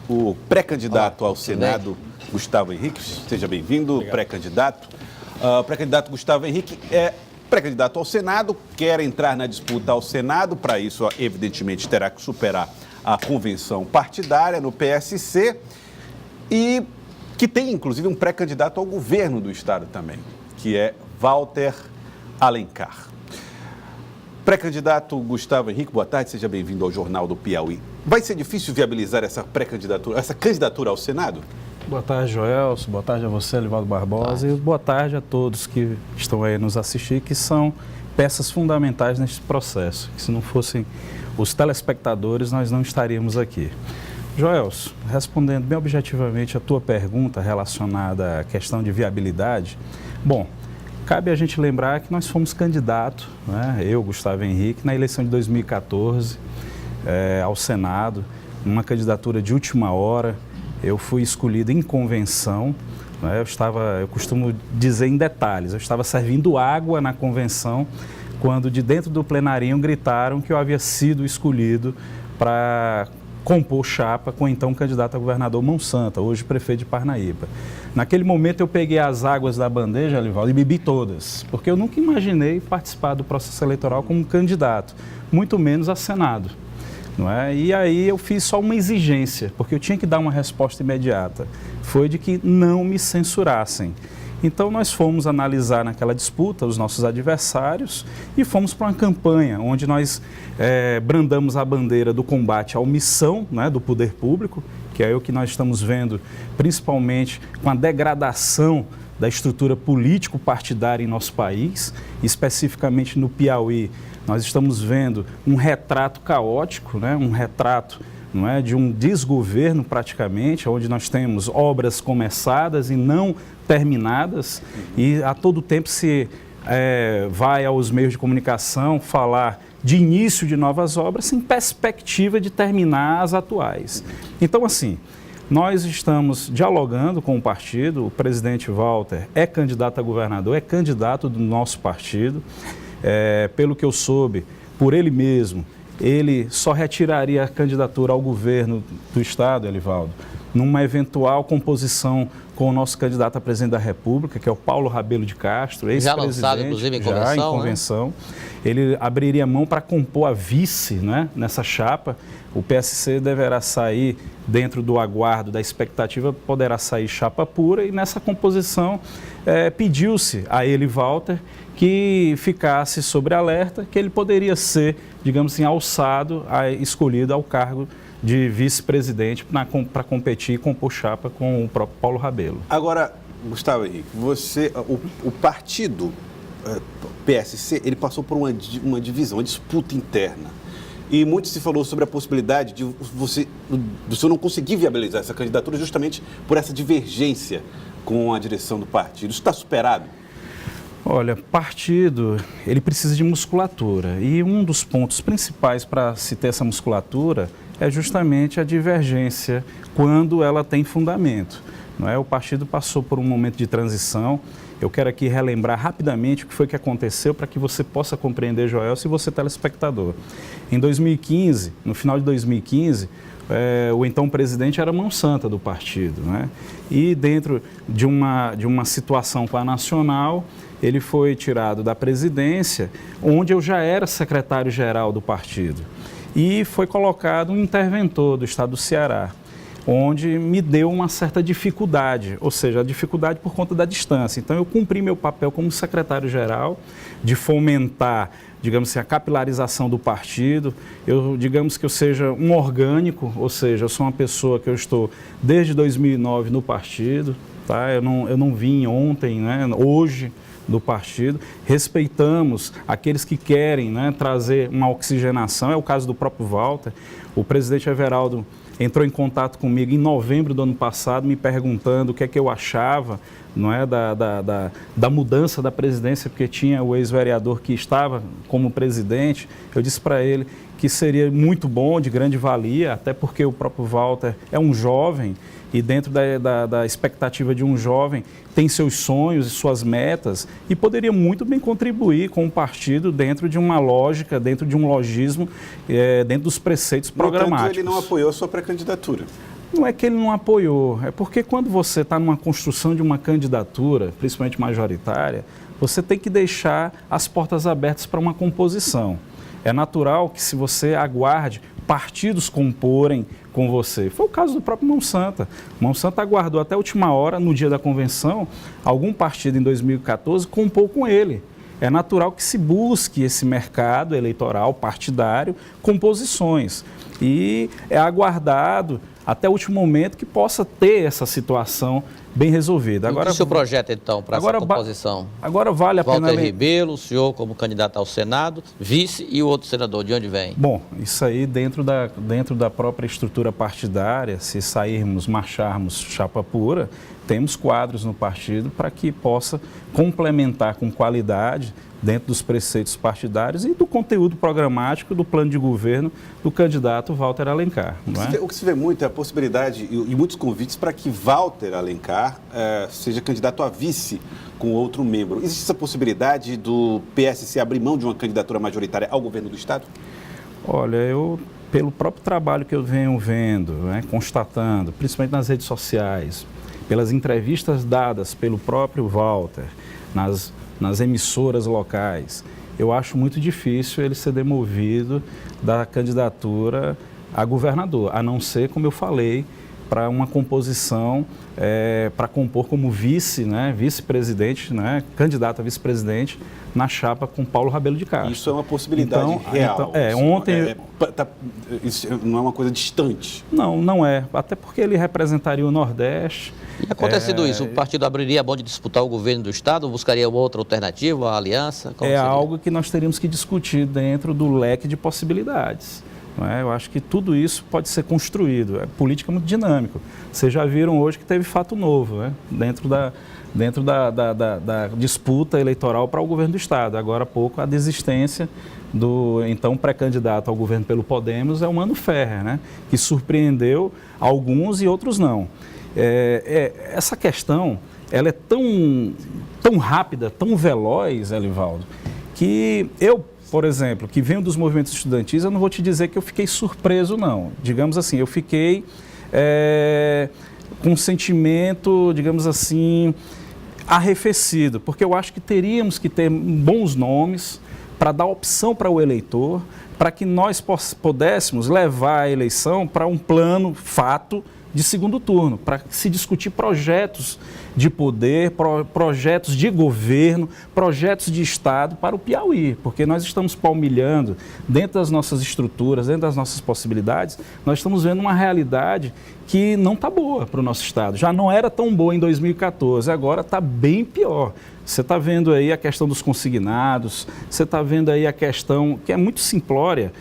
o pré-candidato ao Senado, Gustavo Henrique. Seja bem-vindo, pré-candidato. Pré-candidato Gustavo Henrique é pré-candidato ao Senado, quer entrar na disputa ao Senado. Para isso, evidentemente, terá que superar a convenção partidária no PSC e que tem, inclusive, um pré-candidato ao governo do Estado também, que é Walter Alencar. Pré-candidato Gustavo Henrique, boa tarde, seja bem-vindo ao Jornal do Piauí. Vai ser difícil viabilizar essa pré-candidatura, essa candidatura ao Senado? Boa tarde, Joelson. Boa tarde a você, Elivaldo Barbosa. E boa tarde a todos que estão aí nos assistir, que são peças fundamentais neste processo. Que se não fossem os telespectadores, nós não estaríamos aqui. Joelson, respondendo bem objetivamente a tua pergunta relacionada à questão de viabilidade, bom, cabe a gente lembrar que nós fomos candidatos, né, eu, Gustavo Henrique, na eleição de 2014 ao Senado, numa candidatura de última hora. Eu fui escolhido em convenção, né, eu costumo dizer em detalhes, eu estava servindo água na convenção quando de dentro do plenarinho gritaram que eu havia sido escolhido para compor chapa com o então candidato a governador Mão Santa, hoje prefeito de Parnaíba. Naquele momento eu peguei as águas da bandeja, Elivaldo, e bebi todas, porque eu nunca imaginei participar do processo eleitoral como candidato, muito menos a Senado. Não é? E aí eu fiz só uma exigência, porque eu tinha que dar uma resposta imediata, foi de que não me censurassem. Então nós fomos analisar naquela disputa os nossos adversários e fomos para uma campanha onde nós brandamos a bandeira do combate à omissão, né, do poder público, que é o que nós estamos vendo principalmente com a degradação da estrutura político-partidária em nosso país, especificamente no Piauí. Nós estamos vendo um retrato caótico, né, um retrato, não é, de um desgoverno praticamente, onde nós temos obras começadas e não terminadas, e a todo tempo se vai aos meios de comunicação falar de início de novas obras sem perspectiva de terminar as atuais. Então, assim, nós estamos dialogando com o partido, o presidente Walter é candidato a governador, é candidato do nosso partido, pelo que eu soube, por ele mesmo, ele só retiraria a candidatura ao governo do Estado, Elivaldo, numa eventual composição com o nosso candidato a presidente da República, que é o Paulo Rabelo de Castro, ex-presidente, já lançado, inclusive, em convenção. Né? Ele abriria mão para compor a vice, né, nessa chapa. O PSC deverá sair dentro do aguardo, da expectativa, poderá sair chapa pura, e nessa composição pediu-se a ele, Walter, que ficasse sobre alerta, que ele poderia ser, digamos assim, alçado, escolhido ao cargo de vice-presidente para competir e compor chapa com o próprio Paulo Rabelo. Agora, Gustavo Henrique, o partido PSC, ele passou por uma divisão, uma disputa interna. E muito se falou sobre a possibilidade de você não conseguir viabilizar essa candidatura justamente por essa divergência com a direção do partido. Isso está superado? Olha, partido, ele precisa de musculatura, e um dos pontos principais para se ter essa musculatura é justamente a divergência quando ela tem fundamento. Não é? O partido passou por um momento de transição. Eu quero aqui relembrar rapidamente o que foi que aconteceu para que você possa compreender, Joel, se você é telespectador. Em 2015, no final de 2015, o então presidente era Mão Santa do partido, né? E dentro de uma situação com a Nacional, ele foi tirado da presidência, onde eu já era secretário-geral do partido, e foi colocado um interventor do estado do Ceará, onde me deu uma certa dificuldade, ou seja, a dificuldade por conta da distância. Então, eu cumpri meu papel como secretário-geral de fomentar, digamos assim, a capilarização do partido. Digamos que eu seja um orgânico, ou seja, eu sou uma pessoa que eu estou desde 2009 no partido, tá? Eu não vim ontem, né, hoje, do partido. Respeitamos aqueles que querem, né, trazer uma oxigenação, é o caso do próprio Walter. O presidente Everaldo entrou em contato comigo em novembro do ano passado, me perguntando o que é que eu achava, não é, da mudança da presidência, porque tinha o ex-vereador que estava como presidente. Eu disse para ele que seria muito bom, de grande valia, até porque o próprio Walter é um jovem, e dentro da expectativa de um jovem tem seus sonhos e suas metas, e poderia muito bem contribuir com o partido dentro de uma lógica, dentro de um logismo, dentro dos preceitos programáticos. No entanto, ele não apoiou a sua pré-candidatura. Não é que ele não apoiou, é porque quando você está numa construção de uma candidatura, principalmente majoritária, você tem que deixar as portas abertas para uma composição. É natural que se você aguarde partidos comporem com você. Foi o caso do próprio Monsanto. Monsanto aguardou até a última hora, no dia da convenção, algum partido em 2014 compor com ele. É natural que se busque esse mercado eleitoral partidário com posições. E é aguardado até o último momento que possa ter essa situação bem resolvida. Agora, e o seu projeto, então, para essa composição? Agora vale a pena... Walter Ribeiro, o senhor como candidato ao Senado, vice e o outro senador, de onde vem? Bom, isso aí dentro da própria estrutura partidária, se sairmos, marcharmos chapa pura, temos quadros no partido para que possa complementar com qualidade dentro dos preceitos partidários e do conteúdo programático do plano de governo do candidato Walter Alencar. Não é? O que se vê muito é a possibilidade e muitos convites para que Walter Alencar seja candidato a vice com outro membro. Existe essa possibilidade do PSC abrir mão de uma candidatura majoritária ao governo do Estado? Olha, pelo próprio trabalho que eu venho vendo, constatando, principalmente nas redes sociais, pelas entrevistas dadas pelo próprio Walter, nas emissoras locais, eu acho muito difícil ele ser demovido da candidatura a governador, a não ser, como eu falei, para uma composição, para compor como vice-presidente, candidato a vice-presidente na chapa com Paulo Rabelo de Castro. Isso é uma possibilidade real. Isso não é uma coisa distante. Não é, até porque ele representaria o Nordeste. E acontecendo isso, o partido abriria a mão de disputar o governo do Estado ou buscaria outra alternativa, uma aliança? Como seria? Algo que nós teríamos que discutir dentro do leque de possibilidades. Eu acho que tudo isso pode ser construído. É política muito dinâmico. Vocês já viram hoje que teve fato novo, dentro da disputa eleitoral para o governo do Estado. Agora há pouco a desistência do então pré-candidato ao governo pelo Podemos é o Mano Ferrer, que surpreendeu alguns e outros não. Essa questão ela é tão rápida, tão veloz, Elivaldo, que eu, por exemplo, que venho dos movimentos estudantis, eu não vou te dizer que eu fiquei surpreso, não. Digamos assim, eu fiquei com um sentimento, digamos assim, arrefecido, porque eu acho que teríamos que ter bons nomes para dar opção para o eleitor, para que nós pudéssemos levar a eleição para um plano fato de segundo turno, para se discutir projetos de poder, projetos de governo, projetos de Estado para o Piauí, porque nós estamos palmilhando dentro das nossas estruturas, dentro das nossas possibilidades, nós estamos vendo uma realidade que não está boa para o nosso Estado. Já não era tão boa em 2014, agora está bem pior. Você está vendo aí a questão dos consignados, você está vendo aí a questão, que é muito simplória,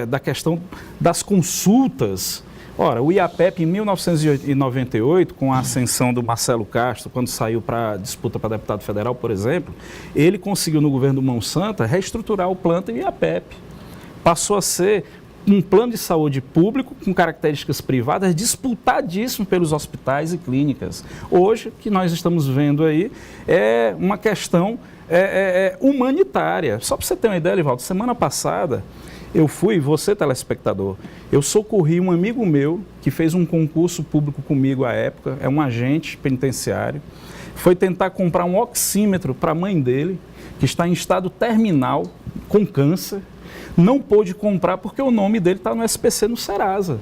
da questão das consultas. Ora, o IAPEP, em 1998, com a ascensão do Marcelo Castro, quando saiu para a disputa para deputado federal, por exemplo, ele conseguiu, no governo do Monsanto, reestruturar o plano do IAPEP. Passou a ser um plano de saúde público com características privadas disputadíssimo pelos hospitais e clínicas. Hoje, o que nós estamos vendo aí é uma questão humanitária. Só para você ter uma ideia, Elivaldo, semana passada eu fui, você telespectador, eu socorri um amigo meu que fez um concurso público comigo à época, é um agente penitenciário, foi tentar comprar um oxímetro para a mãe dele, que está em estado terminal, com câncer, não pôde comprar porque o nome dele está no SPC no Serasa.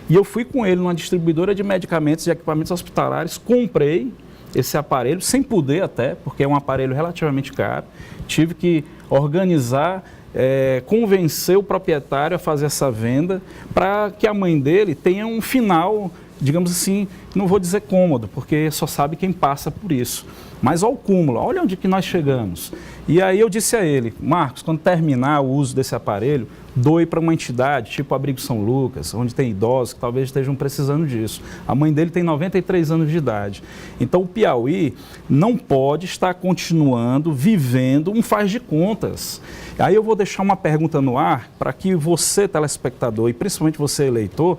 E eu fui com ele numa distribuidora de medicamentos e equipamentos hospitalares, comprei esse aparelho, sem poder até, porque é um aparelho relativamente caro, tive que organizar, convencer o proprietário a fazer essa venda para que a mãe dele tenha um final, digamos assim, não vou dizer cômodo, porque só sabe quem passa por isso. Mas ao cúmulo, olha onde que nós chegamos. E aí eu disse a ele, Marcos, quando terminar o uso desse aparelho, doe para uma entidade, tipo Abrigo São Lucas, onde tem idosos que talvez estejam precisando disso. A mãe dele tem 93 anos de idade. Então o Piauí não pode estar continuando vivendo um faz de contas. Aí eu vou deixar uma pergunta no ar para que você, telespectador, e principalmente você, eleitor,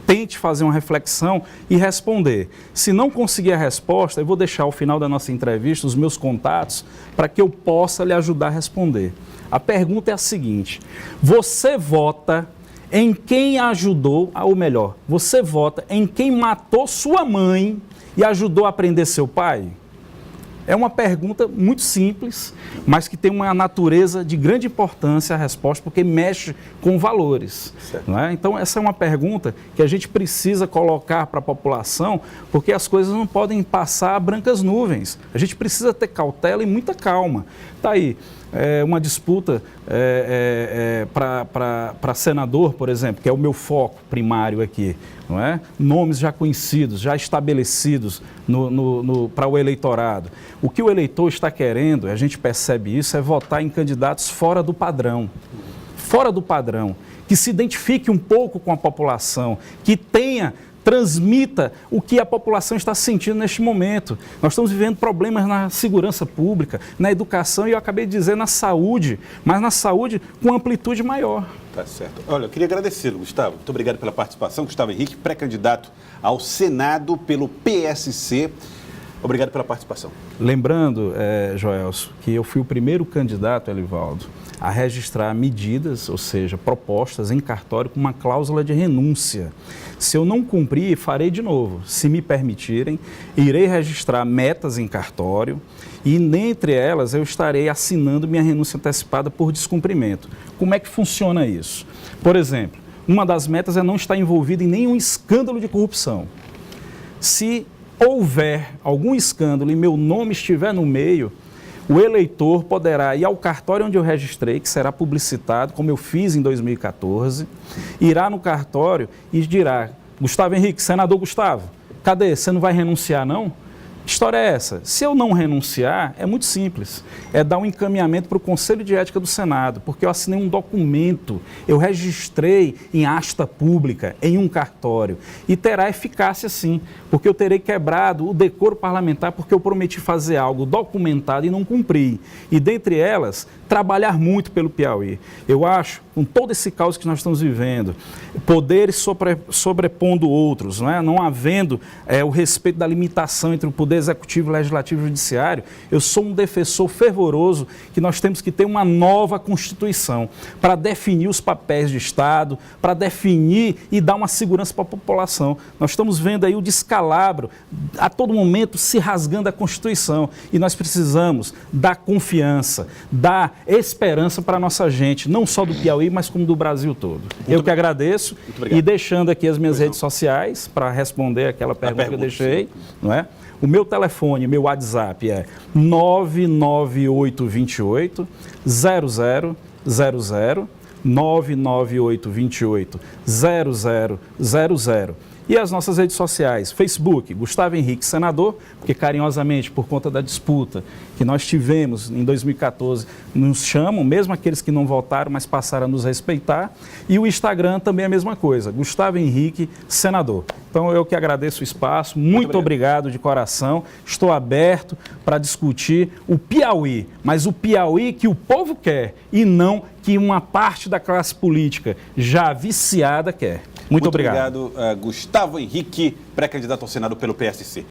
tente fazer uma reflexão e responder. Se não conseguir a resposta, eu vou deixar ao final da nossa entrevista os meus contatos para que eu possa lhe ajudar a responder. A pergunta é a seguinte: você vota em quem ajudou, ou melhor, você vota em quem matou sua mãe e ajudou a prender seu pai? É uma pergunta muito simples, mas que tem uma natureza de grande importância a resposta, porque mexe com valores. Não é? Então, essa é uma pergunta que a gente precisa colocar para a população, porque as coisas não podem passar a brancas nuvens. A gente precisa ter cautela e muita calma. Está aí. Uma disputa para senador, por exemplo, que é o meu foco primário aqui, não é? Nomes já conhecidos, já estabelecidos para o eleitorado. O que o eleitor está querendo, a gente percebe isso, é votar em candidatos fora do padrão. Fora do padrão, que se identifique um pouco com a população, que transmita o que a população está sentindo neste momento. Nós estamos vivendo problemas na segurança pública, na educação e eu acabei de dizer na saúde, mas na saúde com amplitude maior. Tá certo. Olha, eu queria agradecê-lo, Gustavo. Muito obrigado pela participação. Gustavo Henrique, pré-candidato ao Senado pelo PSC. Obrigado pela participação. Lembrando, Joelso, que eu fui o primeiro candidato, Elivaldo, a registrar medidas, ou seja, propostas em cartório com uma cláusula de renúncia. Se eu não cumprir, farei de novo. Se me permitirem, irei registrar metas em cartório e, dentre elas, eu estarei assinando minha renúncia antecipada por descumprimento. Como é que funciona isso? Por exemplo, uma das metas é não estar envolvido em nenhum escândalo de corrupção. Se houver algum escândalo e meu nome estiver no meio, o eleitor poderá ir ao cartório onde eu registrei, que será publicitado, como eu fiz em 2014, irá no cartório e dirá: Gustavo Henrique, senador Gustavo, cadê? Você não vai renunciar, não? Que história é essa? Se eu não renunciar, é muito simples. É dar um encaminhamento para o Conselho de Ética do Senado, porque eu assinei um documento, eu registrei em asta pública, em um cartório, e terá eficácia sim, porque eu terei quebrado o decoro parlamentar, porque eu prometi fazer algo documentado e não cumpri. E dentre elas, trabalhar muito pelo Piauí. Eu acho, com todo esse caos que nós estamos vivendo, poderes sobrepondo outros, não havendo o respeito da limitação entre o poder executivo, legislativo e judiciário, eu sou um defensor fervoroso que nós temos que ter uma nova Constituição para definir os papéis de Estado, para definir e dar uma segurança para a população. Nós estamos vendo aí o descalabro, a todo momento se rasgando a Constituição, e nós precisamos dar confiança, dar esperança para a nossa gente, não só do Piauí, mas como do Brasil todo. Eu que agradeço e deixando aqui as minhas redes sociais para responder aquela pergunta que eu deixei, não é? O meu telefone, meu WhatsApp é 99828 0000, 99828 0000. E as nossas redes sociais, Facebook, Gustavo Henrique Senador, porque carinhosamente, por conta da disputa que nós tivemos em 2014, nos chamam, mesmo aqueles que não votaram, mas passaram a nos respeitar. E o Instagram também é a mesma coisa, Gustavo Henrique Senador. Então eu que agradeço o espaço, muito obrigado de coração, estou aberto para discutir o Piauí, mas o Piauí que o povo quer e não que uma parte da classe política já viciada quer. Muito obrigado. Muito obrigado, Gustavo Henrique, pré-candidato ao Senado pelo PSC.